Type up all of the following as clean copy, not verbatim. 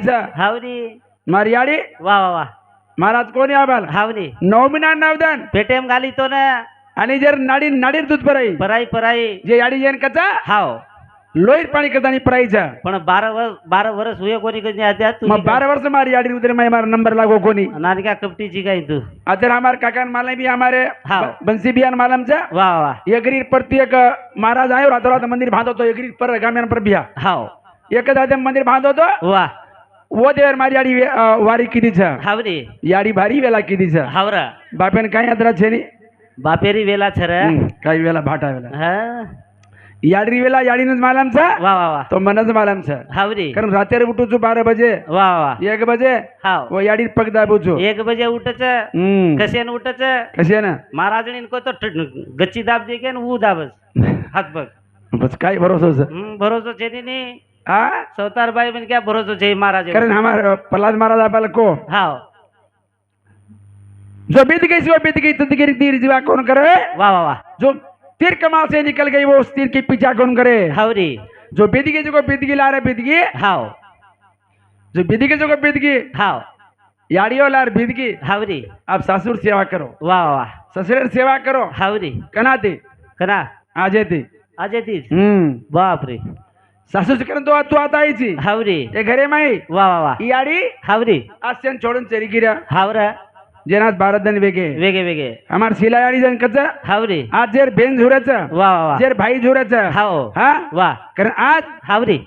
हावरी मारियाडी वा वा वा महाराज कोणी आबाल हावरी नवमिना नवदन पेटेम घाली तो ना आणि जर नाडी नाडीर दूध पराई पराई पराई जे याडी जेन कचा हाव लोईर पाणी करता आणि पराईचा पण 12 वर्ष हुए कोणी कधी आत्या तू मग 12 वर्ष मारी याडी उधर मैं मार नंबर लागो कोणी नानी का कपटीची काय तू अदर हमार काकान मालम भी हमारे हाँ। बंसी बियान मालम चा वा वा एगरी प्रत्येक महाराज आयो रात रात मंदिर बांधो तो एगरी पर गाम्यान पर बिया हाव एक दादे मंदिर बांधो तो वा वो देवर मारी याडी वारी किदीचा हावरी याडी भारी वेला किदीचा हावरा बापेन काय यात्रा छेनी बापेरी वेला छर काही वेला भाटा वेला हा याडी वेला याडीनच मालमचा वा वा वा तो मनच मालमचा हावरी कारण रात्री उठू छु 12 बजे वा वा 1 बजे हाव वो याडी पग दाबू छु 1 बजे उठच कसेन उठच कसे ना महाराजनी को तो गच्ची दाब दे के ऊ दाबस हाथ बग बस काय भरोसा होता भरोसा छे नी आ सवतार बाई में क्या भरोसा छे महाराज कारण हमार प्रहलाद महाराज आपल को हाव जो बीत गई तो तीर जीवा कौन करे वा वा वा जो तीर कमाल से निकल गई वो उस तीर के पीछा कौन करे हावरी जो बीत गई जो बीत गई ला रहा बीत गई हाव जो बीत गई जो बीत गई हाव याड़ियों लार बीत गई हावरी आप ससुर सेवा करो वा वा वा ससुर सेवा करो हावरी कनाते कना आजे ती अजय तीस बाप रे सासू से तो तू आता आईची हावरी ये घरे माई वा वा वा याडी हावरी आस्यन छोड़न चरी गिरा हावरा जेनात भारत दन वेगे वेगे वेगे हमार सिला याडी जन कच हावरी आज जेर बेन झुराचा वा वा वा जेर भाई झुराचा हाव हा वा कारण आज हावरी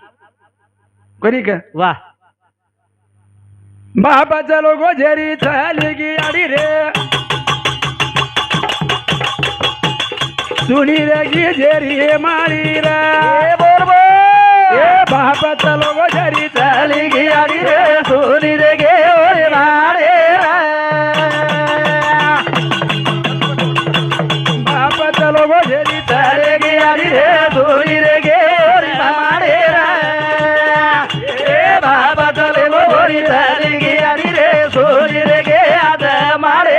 कोणी का वा बापाचा लोगो झेरी चाली गी याडी रे सुनी रे गी झेरी मारी रे ए बापाचा लोगो झेरी चाली गी याडी रे सुनी रे गे ओरे मारे बापाचा लोगो झेरी चाली गी याडी रे सुनी रे गे ओरे मारे ए बापाचा लोगो झेरी चाली गी याडी रे सुनी रे गे आज मारे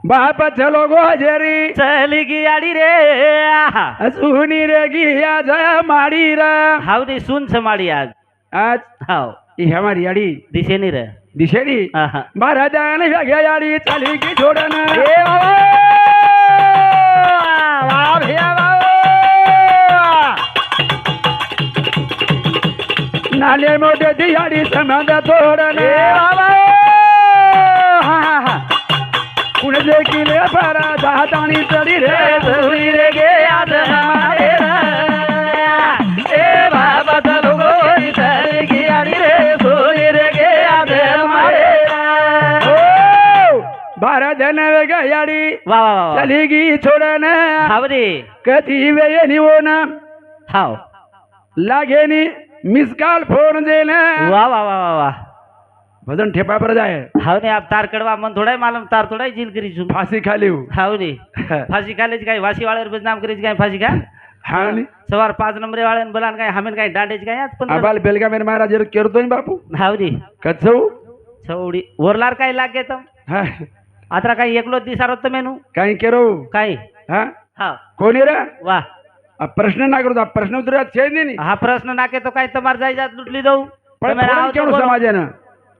बापाचा लोगो झेरी चली गी आडी रे सुनी रे गी आज मारी रे हावरी सुन समाडी आज आज हाव ही हमारी याडी दिशेनी रे दिशेरी आहा महाराजाने वेगळ्या याडी चाली की छोडन ए बाबा वा भैया नाले मोठे ती याडी संबंध तोडन बाबा हा हा हा कुणजे किले परा दातानी चढी रे सुनी रे गे आज हमारे ए बाबा चलो गोरी चली गी आडी रे सुनी रे गे आज हमारे भारत वेगळ्या याडी वा वा वा चली गी छोडन हावरी कधी वेळेनी होन हाव लागेनी मिस कॉल फोन देन वा वा वा वा वा भजन ठेपा पर जाए हाव ने आप तार कड़वा मन थोड़ा मालूम तार थोड़ा जिल करी छु फांसी खा लियो हाव ने फांसी कालेज काय वासी वाले बदनाम करी काय फांसी का हाँ नी सवार 5 नंबरे वाले बोलान काय हमेन काय डांडेज काय आज पण आबाल बेलगा मेरे महाराज करतो नि बापू हाव ने कचौ छौडी वरलार काय लागे तम हा आत्रा काय एकलो दिसारो त मेनू काही केरो काय हा हाव कोणी रे वा प्रश्न ना करू प्रश्न उत्तर छे नहीं हा प्रश्न नाके तो काय तमार जाई जात लुटली दऊ पण केवढं समाज आहे ना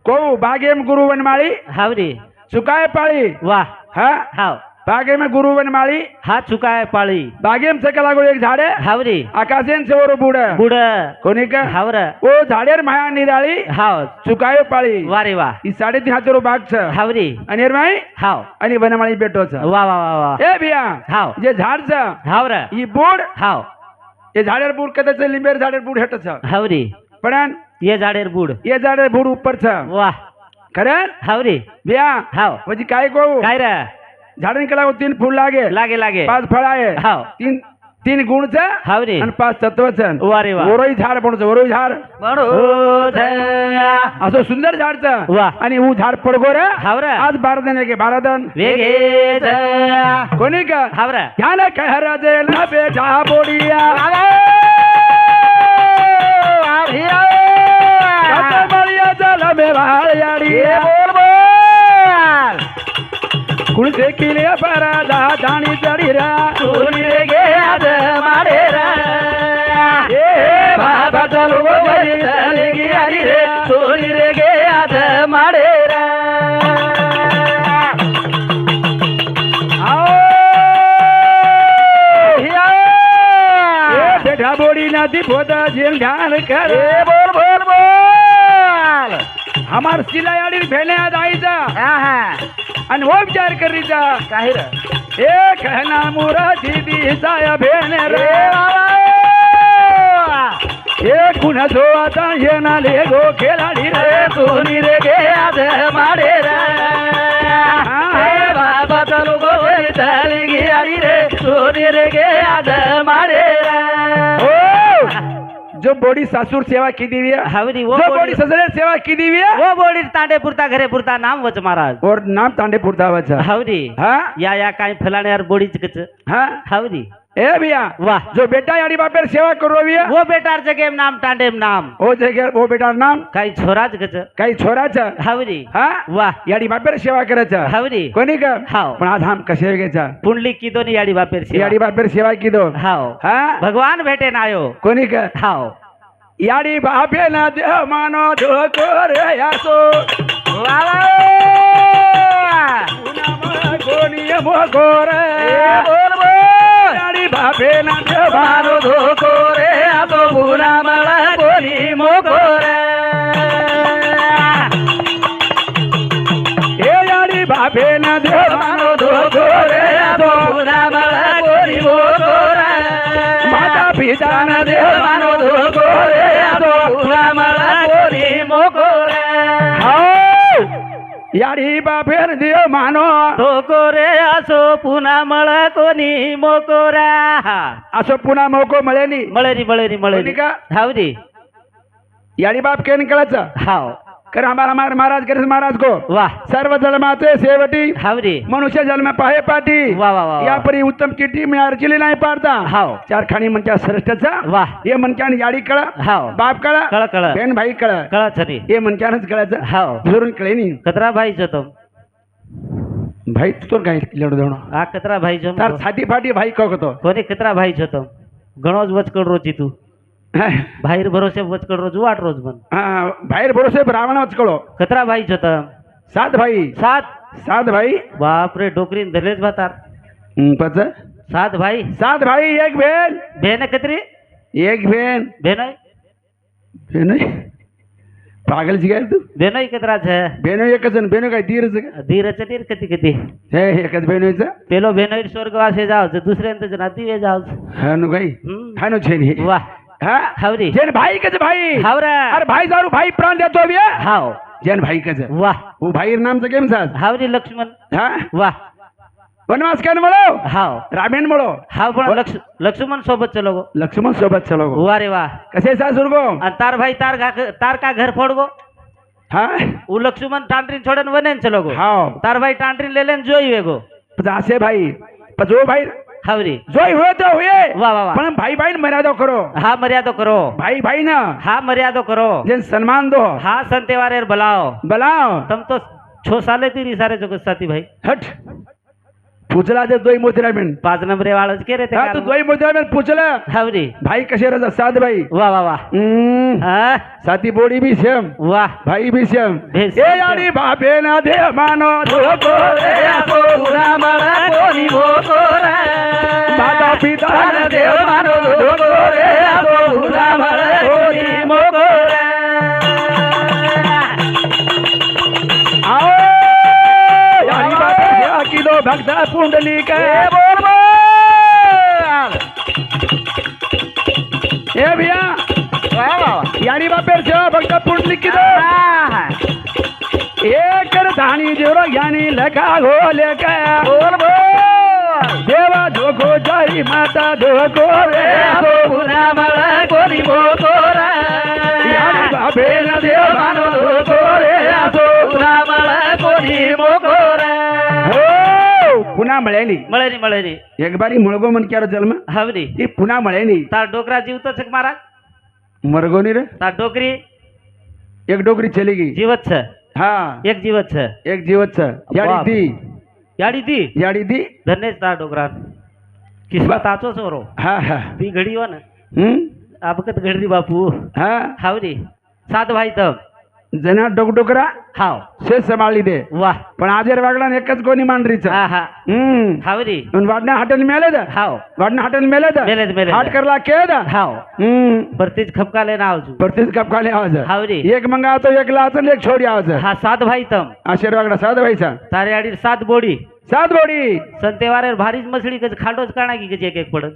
को बागेम गुरु वनमाळी हाव रे चुकाय पाळी वा हा हाव बागे में गुरु वनमाळी हा चुकाय पाळी बागेम सकला गो एक झाडे हाव रे आकाशेन सेवर बुड बुड कोणी का हाव रे ओ झाडेर माया निराळी हाव चुकाय पाळी वा रे वा ही 3.5 हातरो बाग छ हाव रे आणि माई हाव आणि वनमाळी बेटो छ वा वा वा वा ए बिया हाव जे झाड छ हाव रे ही बुड हाव ये झाडेर बुड कदे छ लिंबेर झाडेर बुड हेट छ हाव रे पण ये झाडेर बुड ये झाडेर बुड ऊपर छ वा खरं हाव रे बिया हाव म्हणजे काय को काय रे झाडन केला 3 फूल लागे लागे लागे 5 फळ आहे हाव 3 गुण छ हाव रे आणि 5 तत्व छ वा रे वा ओरोई झाड पण छ ओरोई झाड असं सुंदर झाड छ वा आणि ऊ झाड पडगो रे हाव रे आज बारदन के बारदन वेगे कोणी का हाव रे ध्यान कहरा जे ना बेटा बोडिया कुणसे किले परादा धाणी चढी रा सुनी रे गे आज मारे रा ए बाबा चलो जेन ध्यान कर ए बोल बोल बोल हमार सिलायाडी भेने जायचा हा हा आणि हो विचार करीचा काही र ए कहना मुरा दीदी साया भेने रे ए बाबा ए कुणा जो आता येना ले गो खेळाडी रे रे सोनी रे गे आज माडे रे हे बाबा चलो गो चली गियारी रे सोनी रे गे आज माडे रे ओ जो बॉडी सासूर सेवा की दिवी हवरी वो जो बॉडी ससरे सेवा की दिवी वो बोली तांडे पुरता घरे पुरता नाम वच महाराज और नाम तांडे पुरतावाचा हवरी हा या काही फलाने यार बोडीच कच हा हवरी ए भैया वाह जो बेटा याडी बापेर सेवा करो भैया वो बेटार जगेम नाम टांडेम नाम ओ जगह वो बेटार नाम काही छोराच कच काही छोराचा हवरी हा वाह याडी बापेर सेवा करायचा हवरी कोणी का हाव. पण आज हम कसे घ्यायचा पुंडलिक की दोन्ही याडी बापेर सेवा. याडी बापेर सेवा की दो हाव हा भगवान भेटे नायो कोणी का हाव याडी बापे ना देव मानो धोको रे यासो कोणी मोको रे बोल बोल याडी बापे ना देव मारो धोको रे आतो गुना मला कोणी मोको रे ए याडी बापे ना देव मारो धोको रे आतो गुना मला कोणी मोको रे माता पिता ना देव मारो धोको रे आतो गुना मला कोणी मोको रे याडी बापेर देव मानो धोको रे असो पुन्हा मळ कोणी मोकोरा असं पुन्हा मोको मळेनी मळरी मळरी मळरी कोणी का? हावरी याडी बाप के निकळायचं हाव कर हमारा महाराज करे महाराज को वाह सर्व जन्माते सेवटी हावरी मनुष्य जन्म पाहे पाटी वाह वाह वाह या परी उत्तम किटी मी अर्जिली नाही पाडता हाव चार खाणी म्हणत्या श्रेष्ठचा वाह हे म्हणत्यान याडी कळ हाव बाप कळ कळ कळ बहीण भाई कळ कळ छरी हे म्हणत्यानच कळायचं हाव धरून कळे नाही कतरा भाई जो तुम भाई तो काय लढ दोन आ कतरा भाई जो तार छाती फाटी भाई कळतो कोणी कतरा भाई जो तुम गणोज वचकड रोजी तू बाहेर भरोसे वचकड रोज वाट रोज बन बाहेर भरोसे ब्राह्मणच कळो कतरा भाई जो तुम सात भाई सात भाई बाप रे डोकरीन धरलेच भातार पच सात भाई एक बहन बेन कतरी एक बहन बेनोय बहन पागल जी काय तू बेनोय कतरा छे बहनो एकच जण बहनो काय धीरच का धीरच नीर कती कती हे एकच बहिणीचं पेलो बेनोय स्वर्गवासे जावच दुसऱ्यांत जनाती वे जावच हा नु काही हा नु छेनी वाह हा हावरी जैन भाई कच भाई हावरा अरे भाई जारू भाई प्राण देतो बे हाव जैन भाई कच वाह वो भाई नामचं केम साज हावरी लक्ष्मण हा वाह वनवास काय म्हणो हाव रामेण म्हणो हाव पण लक्ष्मण सोबत चलो गो लक्ष्मण सोबत चलो गो वाह रे वाह कसे सासुर गो आणि तार भाई तार का घर फोड़ गो हा वो लक्ष्मण टांटरीन छोड़न वनेन चलो गो हाव तार भाई टांटरीन ले लेन जोई वे गो असे भाई जो भाई हावरी जोई हुए तो हुए वाह वाह वाह पण भाई भाई मर्यादा करो हा मर्यादा करो भाई भाई ना हा मर्यादा करो जन सम्मान दो हा संतेवारे बुलाओ बलाओ तुम तो 6 साले तीरी सारे जो साथी भाई हट पूछला ते दोई मोतिरा बिन 5 नंबरे वाळच के रे ते हा तू दोई मोतिरा बिन पूछला हावरी भाई कसे रजा साध भाई वाह वाह वाह हा साथी बोडी भी सेम वाह भाई भी सेम भेस ए यानी बापे ना दे मानो धोको रे आतो गुना मला कोणी मोको रे माता पिता ना देव मानो धोको रे आतो गुना मला कोणी मोको रे आओ यानी बापे सेवा की दो भक्ता पुंडली के बोल बोल ए भैया वाह वाह यानी बापे सेवा भक्ता पुंडली की दो एक धानी जोरो यानी लगा हो लेके बोल बोल देवा धोको जाई माता धोको रे आतो गुना मला कोणी मोको रे यानी बापे ना देव मानो धोको रे आतो गुना मला कोणी मोको रे हो पुन्हा मळेली मळरी एक बारी मुळगो मन क्यारो जन्म हावरी ती पुन्हा मळेली तार डोकरा जीवतो छक मारा मरगोनी रे तार डोकरी एक डोकरी चली गई जीवत छ हा एक जीवत छ एक जीवत याडी बाप. दी याडी दी धन्यच तार डोकरा किस्मत आचो सोरो हा हा ती घडी वन हम्म आपकत घडी बापू हा हावरी 7 भाई तब जना डोकडोकरा हाव शेष सांभाळली दे वाह पण आजेर वागला एकच कोणी मांडरीचा हा हा हावरी वाडना हॉटेल मेलेद हाव वाडना हॉटेल मेलेद मेलेद. हाट करला केद हाव परतीच खपकाले ना आवजू परतीच कप खाले आवाज हावरी एक मंगा तो एक लाच आणि एक छोडी आवाज हा 7 भाई तम आशेर वागडा साध व्हायचा तारे आडी 7 बोडी सात बोडी संतेवारे भारीच मछली कच खांडोच काणा की कच एक एक पडत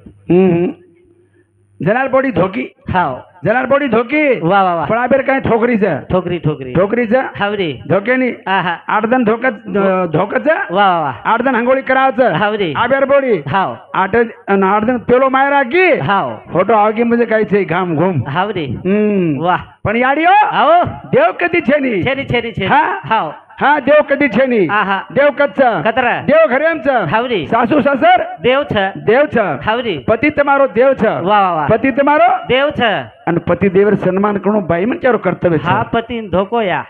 जनार बोडी धोकी हाव जनार बोडी धोकी वा वा वा पण आबेर काय ठोकरीचं ठोकरी ठोकरी ठोकरीचं हावरी धोक्यानी आहा 8 जण धोकच वा वा वा 8 जण हंगोळी करायचं हावरी आबेर बोडी हाव 8 जण पेलो मायरा की हाव फोटो आवगी म्हणजे काय छे घाम घुम हावरी हम्म वाह पण याडियो आओ देव कधी छेनी छेरी छेरी छेरी हा? हाव हा देव कधी छेनी आहा देव कच्चा कतरा देव घरेमचं हावरी सासू सासर देव छ देव छ हावरी पती તમારો देव छ वा वा वा पती તમારો देव छ आणि पती देवर सन्मान करून बाई म्हणच्यावर कर्तव्य हा छ पतीन धोको या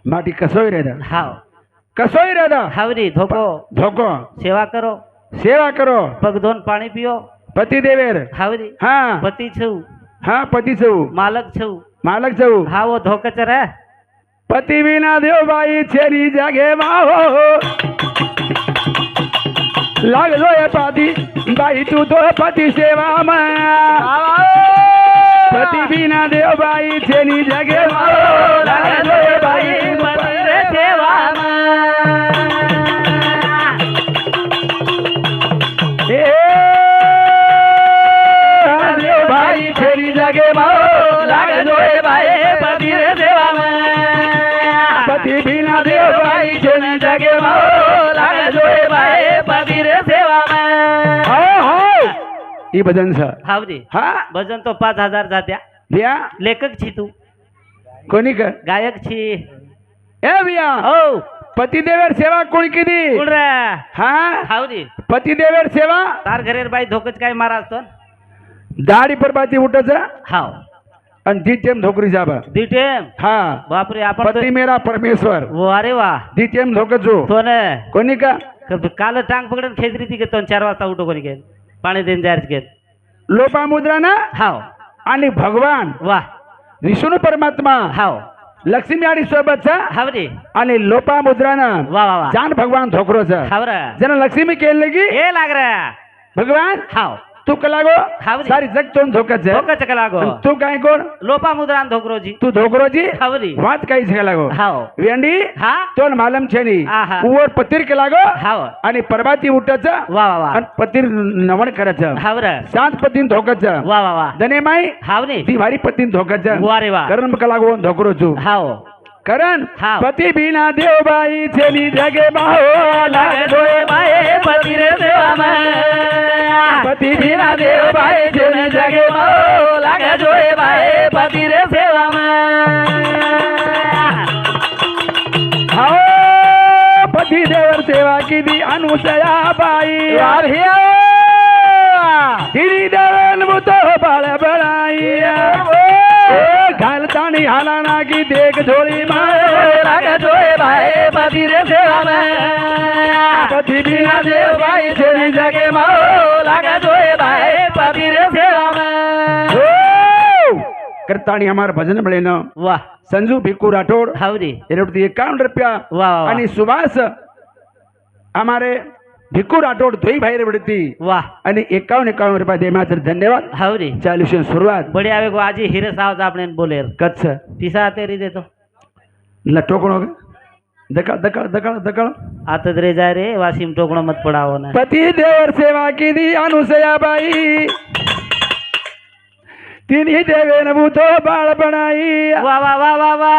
माटी कसोय रे हाव कसोय रे हावरी धोको धोको सेवा करो सेवा करो पग दोन पाणी पियो पती देवेर हावरी हा पती छऊ हा पती छऊ मालक छऊ मालक छऊ हा वो धोकच रे पती विना देव बाई छेरी जागे माहो लागलो ये पादी बाई तू तो पती सेवा पती बिना देव बाई छेनी जगे माहो लागलो ये बाई पती रे सेवा ए देव बाई छेनी जगे माहो लागलो ये बाई पती रे सेवा पती बिना देव बाई छेनी जगे माहो लागलो ये बाई पती रे सेवा ही भजन सर हावरी हा भजन तो 5000 जात्या बिया लेखक छी तू कोणी का गायक छी ए बिया ओ पतिदेवर सेवा कोणी केली कोण रे हा हावरी पतिदेवर सेवा तार घरेर बाई धोकच काय मारा असतो दाढी पर बाती उठच हाव आणि दी टेम धोकरी जाबा दिटेम हा बापरे आपण पती मेरा परमेश्वर अरे वा दी टेम धोकचो तो ने कोणी का काल टांग पकडून खेचरी ती घेतो 4 वाजता उठो कोणी घेत पाणी देऊन जायच घेत लोपामुद्रा ना हाव आणि भगवान वा विष्णू परमात्मा हाव लक्ष्मी आणि सोबतचा हावरी आणि लोपामुद्रानं वा वा वा जान भगवान धोकरोचा हावर जन लक्ष्मी केले की हे लाग रे भगवान हाव तू कलागो हावरी. सारी जग तोंड धोकच धोकच का लागो तू काय कोण लोपा मुद्रान धोकरोजी तू धोकरोजी हावरी वात काही झे लागो हाव वेंडी हा तोन मालम छेनी आहा. उवर पतीर के लागो हाव आणि परबाती उठाच वा वा वा आणि पतीर नवण करायचं हावर सात पतीन धोकच वा वा वा दने माई हावनी ती भारी पतीन धोकच वा रे वा करण कलागो धोकरोचू हाव करण हाव. पती बिना देवबाई छेनी जगे माहो लागे दोय माये पती रे देवा पती बिना देवबाई छेनी जगे माहो लागे दोय बाई पती रे सेवा हाओ पती देवर सेवा की अनुसया बाई तिरी देवन मुतो बाळ बळाई घालतानी हालाना की देख झोळी माय लागे जोए भाई पती रे सेवा पती बिना देव बाई छेनी जगे माओ लागे जोए भाई पती रे सेवा करतानी हमार भजन बळे न वाह संजू भिक्कू राठोड हावरी एरोटी 51 रुपया वाह आणि सुभाष हमारे भिक्कू राठोड दोई भाई बढती वाह आणि 51 रुपया दे मात्र धन्यवाद हावरी चालू सुरुवात बड़ी आवे को आज हीरे साहब आपने बोले कच्छ पिसा तेरी दे तो टोकणो दकळ दकळ दकळ दकळ आता रे जाय रे वासिम टोकणो मत पडावो ना पती देवर सेवा की अनुसया बाई तिन्ही देवेन भूतो बाळ बनाई वा वा वा वा वा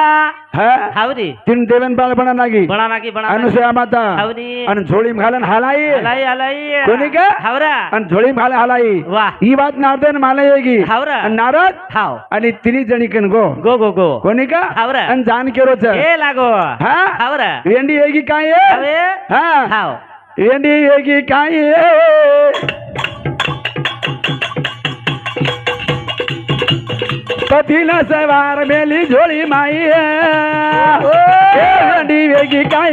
हा हावरी तीन देवेन बाळ बना नागी बना ना की बना अनुसया माता हावरी आणि झोळी घालन हालाई हलाई हलाई कोणी का हावरा आणि झोळी घाल हालाई वाह ही बात नारदन मला येगी हावरा आणि नारद हाव आणि तिन्ही जणी कन गो गो गो गो कोणी का हावरा आणि जान केरोच ए लागो हा हावरा वेंडी येगी काय हवे हा हाव वेंडी येगी काय पतीला सवार मेली झोळी माई वेंडी वेगी काय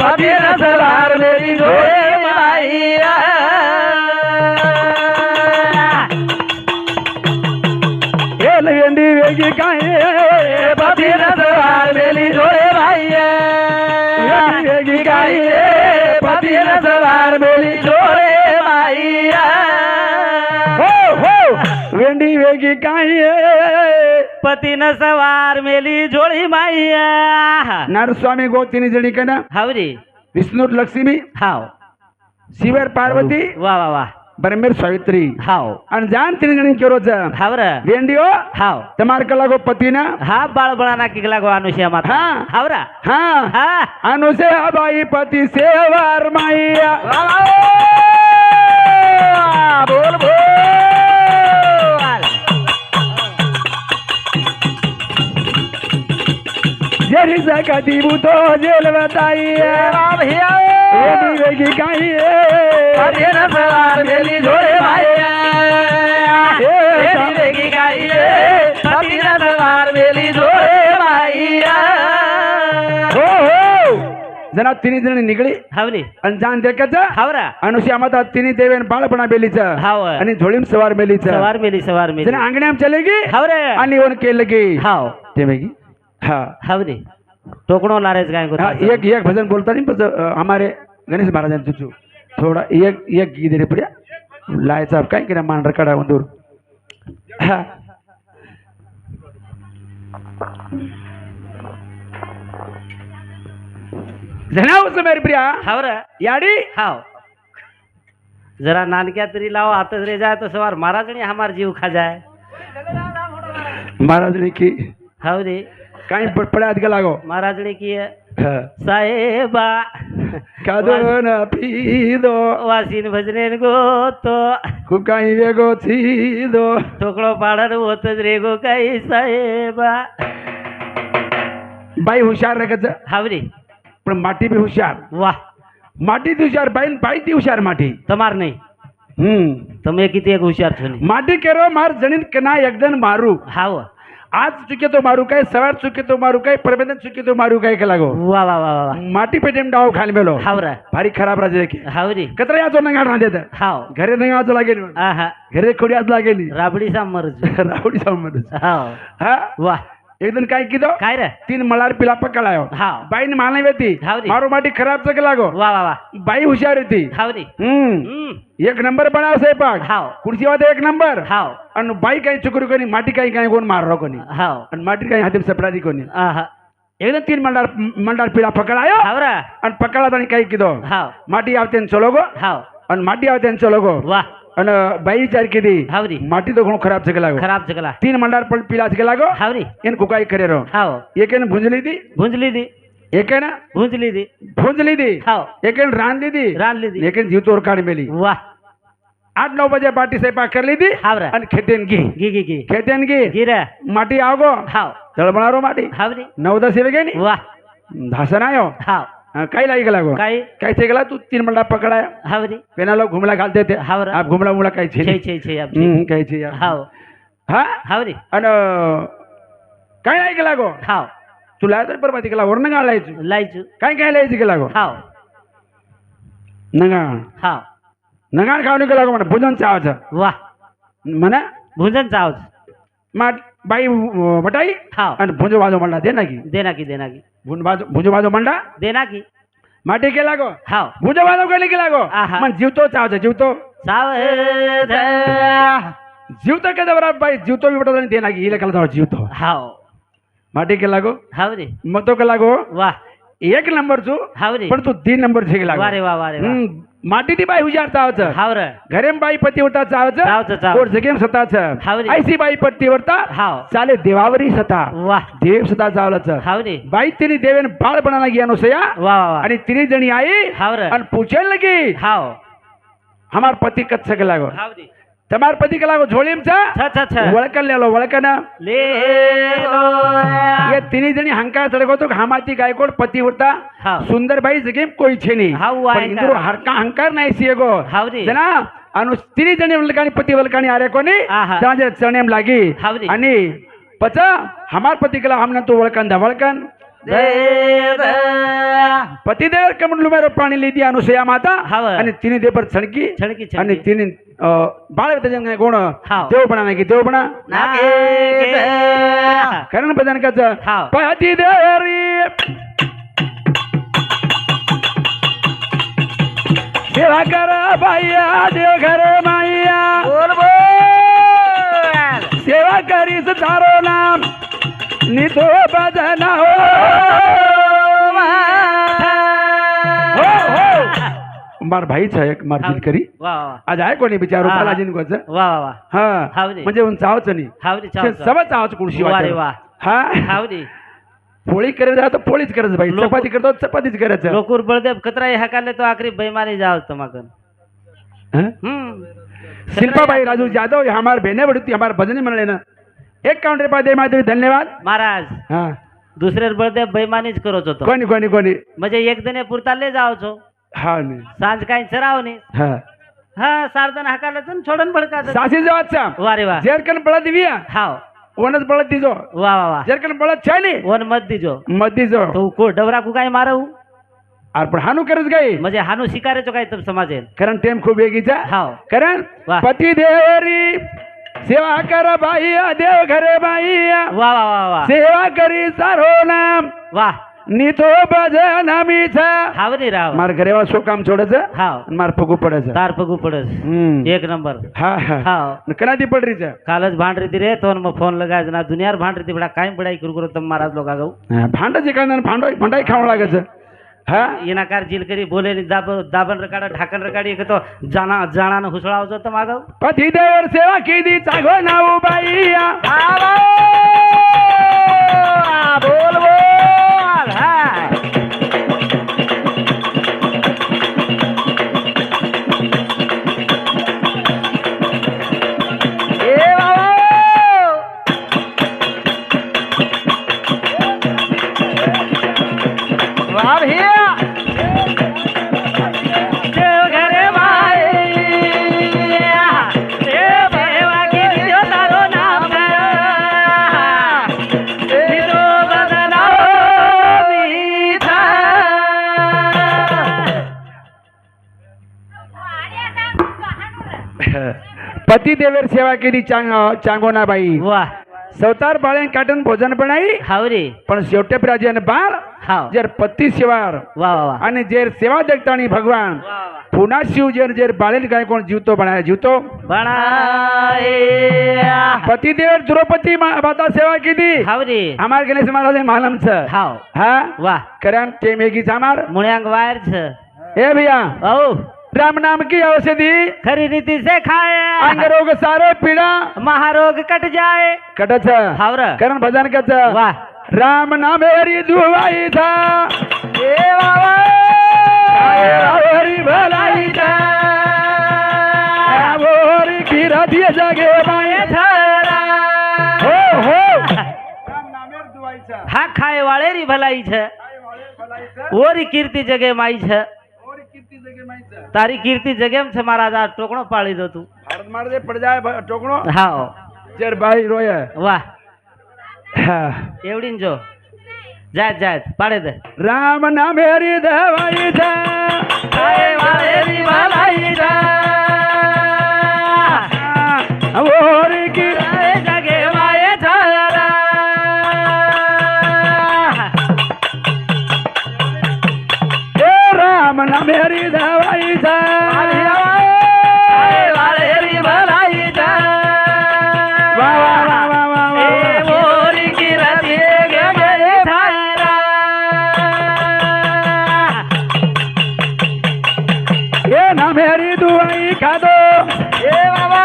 पतीला सवार मेली झोळी माई वेंडी वेगी वेगी काय पती न सवार मेली जोडे बाई वेगी काय पती न सवार मेली जोडे बाई हो हो वेंडी वेगी काय पती न सवार मेली जोडी माई नारस्वामी गोतिनी जणी कना हावरी विष्णू लक्ष्मी हाव शिवर पार्वती वा वा वा बरमेर सावित्री हाव आणि जान तिने जणी केरो हावर वेंडियो हाव तमार कला गो पतीना हा बाळबळा ना किकला गो अनुष्या माता हा. हावरा हाँ हा अनुसे बाई पति सेवार माइया बोल बोल जेरी सकती बुतो जेल बताइया वेगी वेगी काई पती न सवार मेली जोडे बाई वेगी गाई पती न सवार मेली जोडे बाई हो हो जना तिन्ही जणी निगळी हावरी आणि जान देखत हावरा अनुष्या माता तिन्ही देवेन बाळपणा बेलीच हाव आणि झोळीम सवार मेलीच सवार मेली सवार मेली जना अंगण्याम चलेगी हावरे आणि ओन केलगी हाव ते वेगी हाँ हावरी टोकणो लारेच काय हाँ एक एक भजन बोलता नहीं बस हमारे गणेश महाराज तुझू थोड़ा एक गीत रे प्रिया लाय साहब काय किरा मान रखड़ा वंदूर हाँ जनाव मेरे प्रिया हावरा याडी हाव जरा नानक्या तरी लाव आता रे जाय तो सवार महाराज ने हमार जीव खा जाए महाराज ने की हावरी काही पड़ात के लागो महाराज ने की हाँ साहेबा कादो न पीदो वासीन भजनेन गो तो कुकाई वेगो थीदो ठोकळो पाडर होतच रे गो काही साहेबा बाई हुशार रखत हावरी पण माटी भी हुशार वाह माटी थी हुशार बाई बाई थी हुशार माटी તમાર નહીં તમે किती एक हुशार છો નહીં माटी केरो मार जणीन कना एकदन मारू हाव आज चुके तो मारू काय सवार चुके तो मारू काय प्रबंधन चुके तो मारू काय के लागो वा वा वा वा माटी पेटेम डाव खाल मेलो हावरा भारी खराब राजे देखे हावरी कतरा याचो नंगा ना देत हाव घरे नंगा आज लागे नी आहा घरे खोडी आज लागे नी राबडी सामरज रावडी समज हाव हा वाह एक दिन काय कीधो काय रे 3 मलार पिला पकडायो हाव बाई ने माने वेती हावरी. मारू माटी खराब चके लागो वा वा वा बाई हुशार होती हावरी एक नंबर बनाव स्वयंपाक हाव कुर्सी वाते एक नंबर हाव आणि बाई काही चुकरू कोणी माटी काही कोण मारो कोणी हाव आणि माटी काही हाती सपडादी कोणी आहा एकदम 3 मंडार पिला पकडायो हावरा आणि पकड़ा आणि काही कीधो हाव माटी आवते चलो गो हाव आणि माटी आवते चलो गो वाह आणि बाई विचार कीधी हावरी माटी तो घणो खराब चके लागो खराब जगला 3 मंडार पिला चके लागो हावरी एन कुकाई करे रो हाव एकेन भुंजली दी भुंजली दी एकेन भुंजली दी भुंजली दी हाव एकेन रांधली दी रांधली दी एकेन जीव तोड़ काढ मेली वाह 8-9 बजे बाटी स्वयंपाक कर ली थी हावरा आणि खेतेन गी गी खेतेन गी गिरा माटी आवगो हाव तळबणारो माटी हावरी 9-10 वेगे नी वाह धासन आयो हाव काही लाई गेला गो काय काय से गेला तू 3 मंडा पकडाया हावरी पेना लोग घुमला घालते थे हावरा. आप घुमला मुला काही छे छे आप काही छे हाव हा हावरी आणि काय लाई गेला गो हाव तुला तर परमाती गेला वरण गाळायचो लायचू काय लायची गेला गो हाव नंगा हाव नंगाण खावणी गेला गो म्हणा भुजन चावायचं वाह म्हणा भुंजन चावच माट बाई बटाई हाव आणि भुंजो वाजो म्हणला दे ना की देना की भुंजो वाजो म्हणला देना की माटी गेला गो हाव भुंजो वाजो गेली गेला गो आहा. मग जीवतो चावायचं जीवतो सावध जीवतो के बरा बाई जीवतो बी बटा दे ना की इले कला जीवतो हाव माटी गेला गो हावरी मग तो गेला गो वाह 1 नंबर चू हावरी पण तू 3 नंबर छे गेला वारे वाह वारे वाह माटी ती बाई हुशार चावायचं हावर घरेम बाई पतिव्रता चावायचं, चावायचं चावायचं. और जगेम सताचं हावरी. ऐसी बाई पतिव्रता हाव चाले देवावरी सता वाह देव सता चावलाचं हावरी बाई तिने देवेन बाळपणाला गी अनुसया वाह वाह वाह आणि तिने जणी आई हावर आणि पूछेल लगी हाव हमार पति कच्छ के लागो हावरी तमार पति के लागो झोलीम चा छ वळकन लेलो वळकन ले ये तिने जणी हंकार सडको तो हामाची गायकोड पतिव्रता हाव सुंदर बाई जगेम कोई छेनी हाव पण आहे इंद्रो का? हरका हंकार नाही सिएगो हावरी जना अनु तिने जणी वळकानी पति वळकानी आरे कोणी आहा. जाजे चणेम लागी हावरी. आणि पचा हमार पति के ला हमने तो वळकन दा वळकन पतिदेव कमंडलू में पाणी લીધી अनुसया माता हाव. आणि तिने दे पर छणकी छणकी, छणकी. आणि तिने बाळ त्याच्या कोण हाव. देवपणा नाही की देवपणा नागे कारण बदन काच हाव. पतिदेवरी सेवा कर बाईया देव घर माईया बोल बोल सेवा करीस तारो नाम नितो भजना हो मार भाईच आहे एक मार करी वा वा आज आहे कोणी बिचारो हा, हा. पालाजीन कोच वा वा वा हा हावरी. म्हणजे उन चावच नाही हावरी चाव सवच चावच कुडशी वा रे वाटत वा हा हावरी पोळी करायचं तर पोळीच करायचं भाई लोक- चपाती करतो चपातीच करायचं लोकूर बळदेव कतरा ह्या काढले तो आखरी बैमानी जाव तमाकन हं? शिल्पाबाई राजू जाधव हे हमार बहने बड़ी हमार भजनी म्हणले ना एक काउंटर पर दे माधुरी धन्यवाद महाराज हा दुसरे बळदेव बैमानीच करत होतो कोणी कोणी कोणी म्हणजे एक दिने पुरता ले जावचो हा नाही सांज काही चराव नाही हा हा सारदन हाकाला छोडन भडका सासी जवाचा वा रे वा जेरकन बळत दिव्या हाव ओनच बळत दिजो वा वा वा जेरकन बळत छानी वन मत दिजो मत दिजो तो को डवरा को काय मारऊ अरे पण हानू करत गाई म्हणजे हानू शिकारेचो काय तर समाजेन कारण टेम खूप वेगीचा हाव कारण वा. पती देवरी सेवा कर बाई देव घरे बाई वा वा वा वा सेवा करी सारो नाम वा नितो भजन मीचा हाव रे राव मार घरेवा शो काम छोडायचं हाव आणि मार फगू पडायचं तार पगू पडस हम्म. एक नंबर हा हा हाव कना ती पड रीचा कालच भांड रीती रे तो मग फोन लगायचं ना दुनियार भांड रीती बडा काय पडाई करू करू तम महाराज लोक गाऊ भांडाचे काय भांडाई खावं लागायचं हा इनाकार जिल करी बोले दाबन रकाडा ढाकन रकाडी एक तो जाणानं हुसळावचं तर मागव पती देवर सेवा केली चागो नाऊ बाई बोल बोल हाय ए बाबा वाह भैया देव घरे माई देव सेवा की दियो तारो नाम दिलो बदना मीठा पती देवर सेवा केली चांगोना बाई वाह सवतार बाळेन काटन भोजन बनाई हावरी पण शेवटे प्राजन बाळ हाव जर पती सेवार वाह वाह वाह आणि जेर सेवा देखतानी भगवान पुन्हा शिव जेर जेर बाळेन काय कोण जीवतो बनाय जीवतो बनाए पती देवर द्रौपदी माता सेवा केली हावरी हमार गणेश महाराज मालमच हाव हा वाह कारण ते मेगी हमार मुळ्यांग वायर छ ए भैया औ राम नाम की औषधि खरी रीति से खाए अंग रोग सारो पीड़ा महारोग कट जाए कटच हावर कारण भजन कच वाह राम नाम हरी दुवाई था ए बाबा हरी भलाई था हरी की राधी जगे माये छरा हो हो राम नामेर दुवाई था हा खाए वाले री भलाई छ ओरी कीर्ति जगे माई छ और कीर्ति जगे माई था तारी कीर्ति जगेम छ महाराज आ टोकणो पाळी दो तू भारत मार दे पड़ जाए टोकणो हाव जर भाई रोया वाह हाँ. एवढीन जो जायत जायत पाडे दे राम नाम हरी दवाई था खाए वाले री भलाई छ और की जगे माये छरा ए राम नाम हरी दवाई था खाए वाले री भलाई छ वाह वाह वाह वाह वाह वाह वाह. मोरी की रति गए थारा ए नाम हरी दुआई खा दो ए बाबा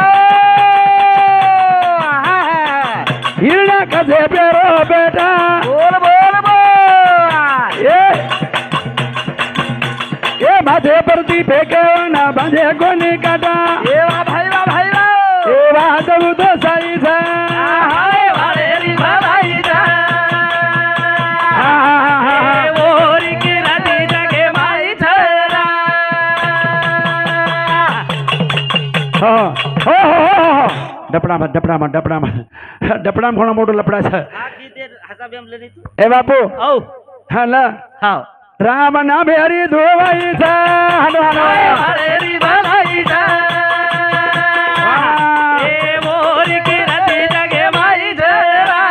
हिरणा कसे पेरो बेटा बोल बोल बोल ए माथे परती फेंके ना बांधे कोणी काटा ए भाई वाह ए बात तो सही था हाय वाले री भलाई छ ए मोरी की रति जगे माई छरा डपडा घोणा मोठो लपडा छ आखी देर हसाब एम लेनी तू ए बापू औ हा ल हाव राम नाम हरी धुवाईचा हॅलो हॅलो वाळेरी भलाईचा ए मोर की रती जगे माई जरा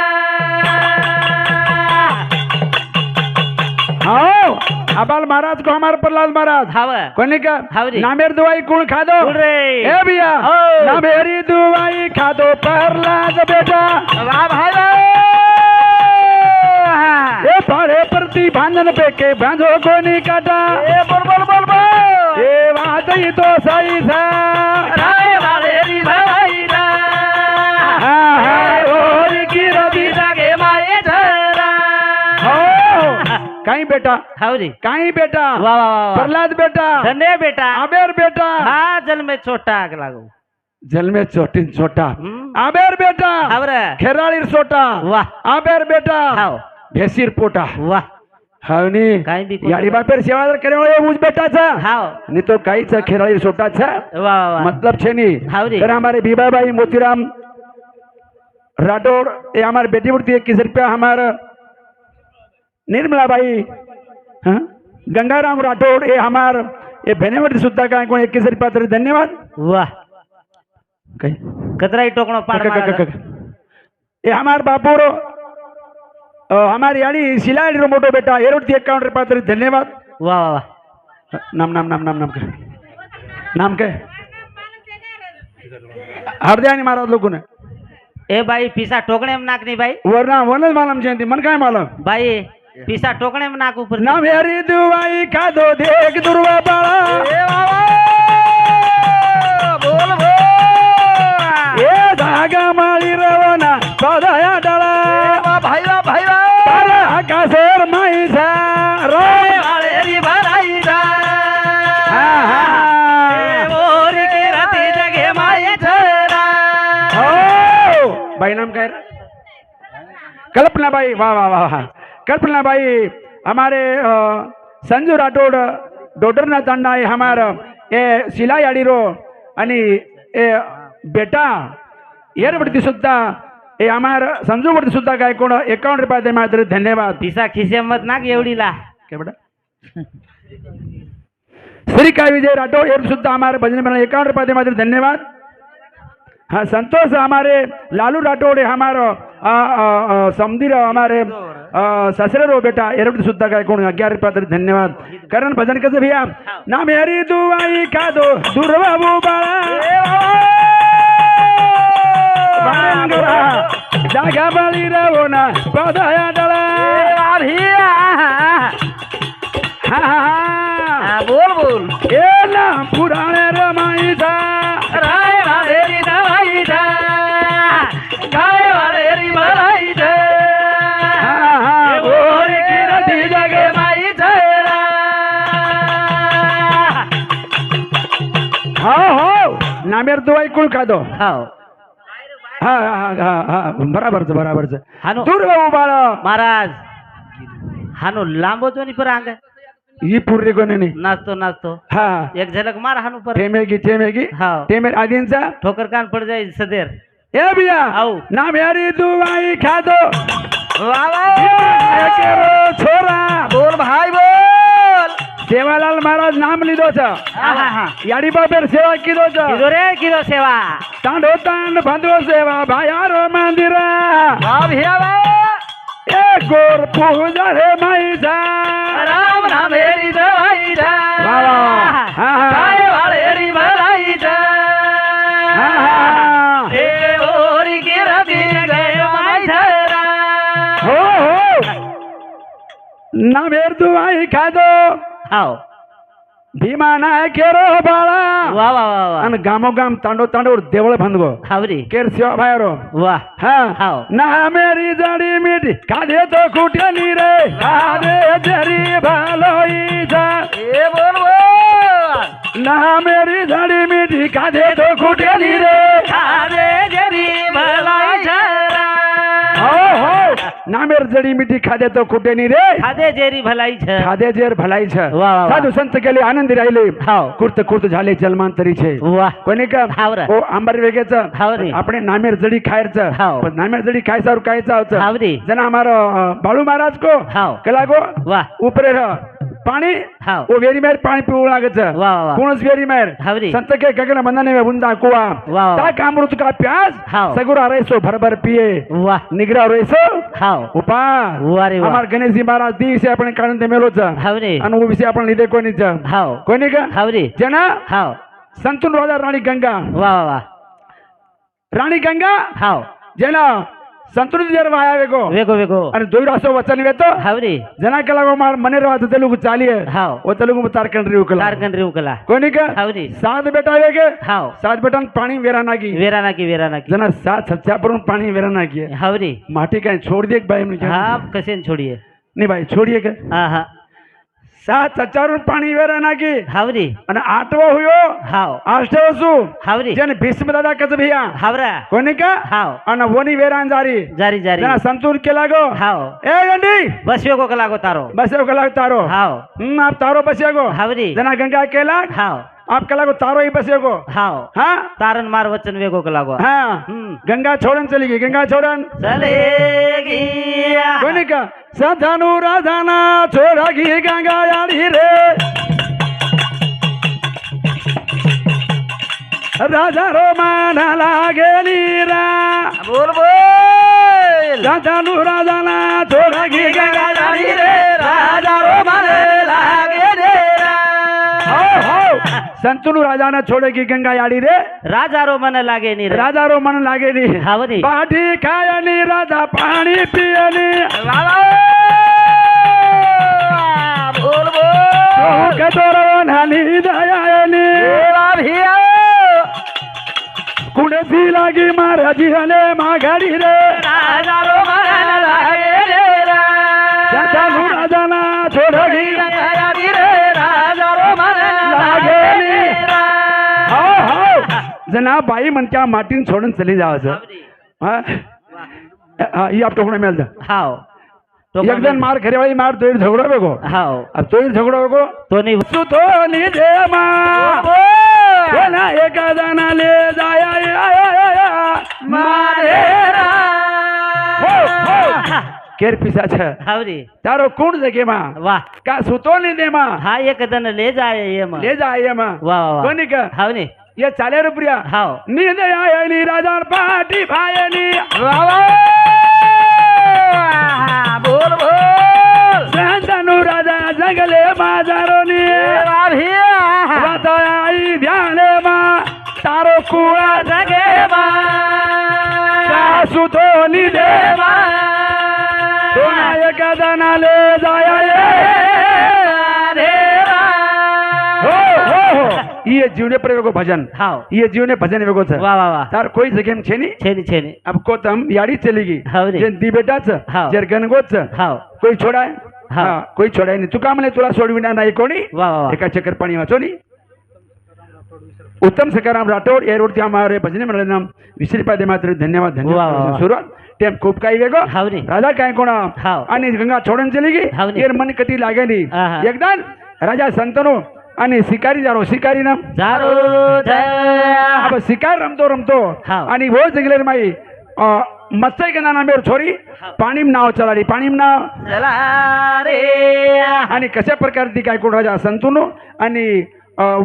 हो अबाल महाराज को हमार प्रहलाद महाराज हाव कोणी का हावरी. नामेर दुवाई कोण खादो कोण रे? ए भैया हो. नामेरी दुवाई खादो प्रहलाद बेटा वाह भाई ए पाड़े प्रति भांजन पे के बांधो कोनी काटा ए बोल बोल बोल बोल ए बात ही तो सही था राय वाळेरी भलाईचा और की रवि जगे माई जरा हो काही बेटा हावरी. काही बेटा वा वा वा वा. प्रहलाद बेटा धन्य बेटा आबेर बेटा हा जल में छोटा आग लागू जल में छोटी छोटा हम्म. आबेर बेटा हावर खेराळीर सोटा वाह आबेर बेटा हाव भेसीर पोटा वाह हावनी काही बी याडी बापेर सेवा जर करे उज बेटाचा हाव नहीं तो काहीच खेराळीर सोटाचा वा वा वा. मतलब छे नहीं हावरी. तर हमारे बीबाबाई मोतीराम राठौड़ ये हमारे बेटी उड़ती 21 रुपया हमारा निर्मला बाई हाँ? गंगाराम राठौड़ ये हमार ये भेनेवटी सुद्धा काय कोण 21 रुपया तरी धन्यवाद वाह काय कतराई टोकणो पाड मारा. ये हमार बापूर हमारी यानी सिलाई मोटो बेटा एरोटी 51 रुपया तरी धन्यवाद वाह वाह वाह. नाम नाम नाम नाम नाम काय नाम काय हरदयानी महाराज लोक ने ए बाई पिसा टोकणे में नाक नहीं बाई वरना वनज मालम जयंती मन काय मालम बाई पिसा टोकणे में नाक ऊपर नाम हरी दुवाई खादो देख दुर्वा बाळा ए बाबा बोल बोल ए धागा माळी रवना पदया डळा भाई भाई तारा आकाशर माईचा राय वाळेरी भलाईचा ए मोर की रती जगे माई जरा हो बाई नाम काय रे? कल्पना बाई वाह वाह वाह वाह. कल्पना बाई हमारे संजू राठौड़ डोडरना तांडा है हमारा ये सिलाई आडीरो आणि ए बेटा येरवरती सुद्धा हे हमार संजू वरती सुद्धा काय कोण 51 रुपया दे मात्र धन्यवाद पिसा खिसे मत नाक एवढीला काय बेटा श्री काय विजय राठौड़ ये सुद्धा हमारे भजन में 51 रुपया दे मात्र धन्यवाद हाँ संतोष हमारे लालू राठौड़ हमारो समधीर हमारे ससरे रो बेटा एरवटी सुद्धा काय कोण 11 रुपया तरी धन्यवाद कारण भजन कसं भैया नाम हरी दुवाई खादो दुर्बाबू बाळा जागा बाळी रवना पदया डळा बोल बोल ए ना पुराणे रमाईचा राय वाळेरी दवाईचा काय वाळेरी भलाईचा मोर की रती जगे माई जरा हो हो नामेर दुवाई कुळ खादो हाव हा हा हा हा बराबरच बराबरच हानो दुर्बाबू बाळा महाराज हानो लांबो तो नहीं पर आंगे ही पूर्णी कोणी नाही नाचतो नाचतो हा एक झलक मार हानो पर ठेमेगी हाव टेमेर आदींचा ठोकर कान पड़ जाए सदेर ए भैया आओ. नाम हरी दुवाई खादो वाह केरो छोरा बोल भाई बोल सेवालाल महाराज नाम लीधो छ याडी बापेर सेवा कीधो छ किदो रे किदो सेवा तांडो तांड बांधो सेवा भायारो मंदिरा वाह भैया वाह ए गोर पूजा रे माईचा राम नाम हेरी दवाईचा वाह, वाह. हा, हा. काय वाळेरी भलाईचा ए मोर की रती जगे माई जरा हो हो नामेर दुवाई खादो हाव भीमा ना केरो बाळा वाह वाह वाह वाह आणि गामोगाम तांडो तांडो देवळ बांधगो हावरी केर सेवा भायरो वाह हा हाव ना मेरी जडी मिठी खादे तो कुठे रे खादे जरी भालोईचा ए बोल बोल ना मेरी जडी मिठी खादे तो कुठे रे खादे जरी भलाईचा हो हो ना मेर जडी मिठी खादे तो कुठे रे खादे जेरी भलाई छ खादे जेर भलाई छ वाह, वाह, वाह. साधू संत गेले आनंदी राहिले हाव कुर्त कुर्त झाले जन्मांतरी छे वाह कोणी का हावरे. हो आंबारी वेगेचं हावरे. આપણે નામેર જડી ખાયરचं हाव. पण नामेर जडी खायचा और खायचा होतं हावरी. जना हमारो बाळू महाराज को हाव. कला को वाह ऊपरे रह पाणी हाव. ओ वेरी मेर पाणी पिऊ लागत वा वा वा कोणच वेरी मेर हावरी संत के गगन मंदने बुंदा कुआ वा ता कामृत का प्यास हाव. सगुरा रेसो भरभर पिए वा निगरा रेसो हाव उपा वा रे वा અમાર ગણેશજી મહારાજ દિવસે આપણે કાઢીને મેલો છે हावरे અને હું વિશે આપણે લીધે કોની છે हाव કોની કે हावरे જેના हाव સંતુન રાજા રાણી ગંગા वा वा वा રાણી ગંગા हाव જેના સંતુન જર વાયા વેગો वेगो वेगो અને દોઈરાસો વચન વેતો हावरे જેના કલાગો માર મને રવા તેલુગુ ચાલીએ हाव ઓ તેલુગુ તારકણ રીવ કલા तारकन रे उकला કોની કે हावरे સાત બેટા વેગે हाव સાત બેટા પાણી વેરા નાખી वेराना की જેના સાત સચ્ચા પર પાણી વેરા નાખીએ हावरे माटी कहीं छोड़ दिए भाई हमने क्या हाँ कसे न छोड़िए नहीं भाई छोड़िए के हाँ हाँ सात सच्चार पाणी वेरा नाखी हावरे અને આઠવો હુયો हाव આઠવો શું हावरे જેને ભીષ્મ દાદા કચ ભૈયા हावरा કોની કા हाव અને વોની વેરાન જારી जारी जारी જેના સંતુર કે લાગો हाव એ ગંડી बस वेगो कलागो तारो બસ એવું કલાક તારો हाव આપ તારો બસ્યાગો हावरे જેના ગંગા કે લાગ हाव આપ કલાકો તારો ही બસ્યાગો हाव हाँ तारन मार वचन वेगो कलागो हाँ गंगा छोड़न चली गई गंगा छोड़न चलेगी कोनी का सधानु राधाना छोड़ा की गंगा यारी रे राजा रो माना लागे नीरा बोल बोल सधानु राधाना छोड़ा की गंगा यारी रे राजा रो माने लागे रे हो हो संतनु राजा ने छोड़े की गंगा यारी रे राजा रो मन लागे नी रे राजा रो मन लागे नी हावरी पाठी खायनी राजा पानी पियनी बोल बोल कतोरो नानी दयानी भिया कुणसी लागी महाराजी हले माघारी रे राजा रो माने लागे रे सधानु राजा ना छोड़ी यारी रे राजा रो माने लागे रे हो हो जना बाई मन क्या माटीन छोड़न चली जाओ सर हाँ हाँ ये आप टोकने मिलता हाव एक दिन मार खरे वाली मार तोड़ झगड़ा बेगो हाव अब तोड़ झगड़ा बेगो तो नहीं तू तो नी दे माँ ना एक दाना ले जाया मारे हो हो केर पिसा छ हावरी तारो कौन जगे माँ वाह का सुतो नहीं दे माँ हाँ एक दन ले जाए ये मां ले जा ये माँ वाह वाह कोनी का हावनी ये चाले रुपया हाव नींद आया नी राजा पाटी भाई नी बोल बोल संतनु राजा जंगले बाजारो नी भिया बताई ध्यान माँ तारो कुआ जगे का सुतो नी दे सोना एक दाना ले जाया हो ये जीवने पर वेगो भजन हाव ये जीवने भजन वेगो छ वाह वाह वाह तार कोई जगह में छेनी छेनी अब कोतम याड़ी चली गई हावरे जे दी बेटा छ हाव. जे गणगोत छ हाव कोई छोड़ाय हाव. हाँ कोई छोड़ाय नहीं तुका मले तुला सोडविना नाही कोणी वाह वाह वाह एका चक्कर पाणी वाचो नी उत्तम सकाराम राठोड एरोडती हमारे भजने मंडळ नाम विश्रीपादे मात्र धन्यवाद वाह, वाह. धन्यवाद सुरुवात टेम खूप काही वेगो हावरे राजा काय कोणा हाव. आणि गंगा छोडून चली गई हावरे. एर मन कती लागेली आहा. एकदा राजा संतनो आणि शिकारी जारो शिकारी ना जारो जया अब शिकार रमतो हाव. आणि वो जंगलेर माई मत्स्य के नाना मेर छोरी पाणी नाव चलाडी पाणी नाव चला रे आणि कशा प्रकारची काय कोण राजा संतुनो आणि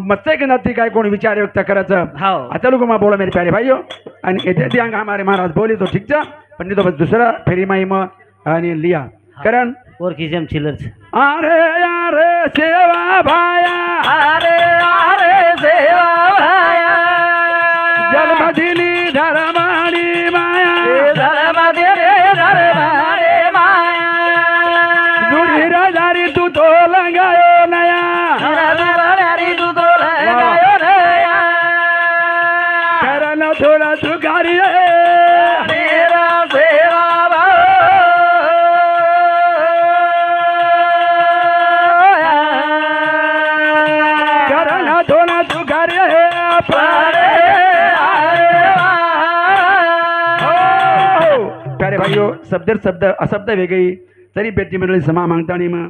मत्स्य के नाती काय कोण विचार व्यक्त करायचं हाव आता लोग मा बोला मेरे प्यारे भाइयों आणि येते दियांग हमारे महाराज बोली तो ठीक था पण नहीं तो बस दूसरा फेरी माई में आणि लिया करण और किसम चिल्लर अरे अरे सेवा भाया अरे अरे सेवा भाया जन्म दिली धर्माणी माया धर्म दे धर्मारे माया जुड़ी राजारी तू तो लगायो नया धर्मारी तू तो लगायो नया करण थोड़ा तू गारी मेरा सेवा करण थोड़ा तू गारी प्यारे भाइयों शब्द अशब्द वेगळी तरी बेटी मंडळी समा मागतानी मग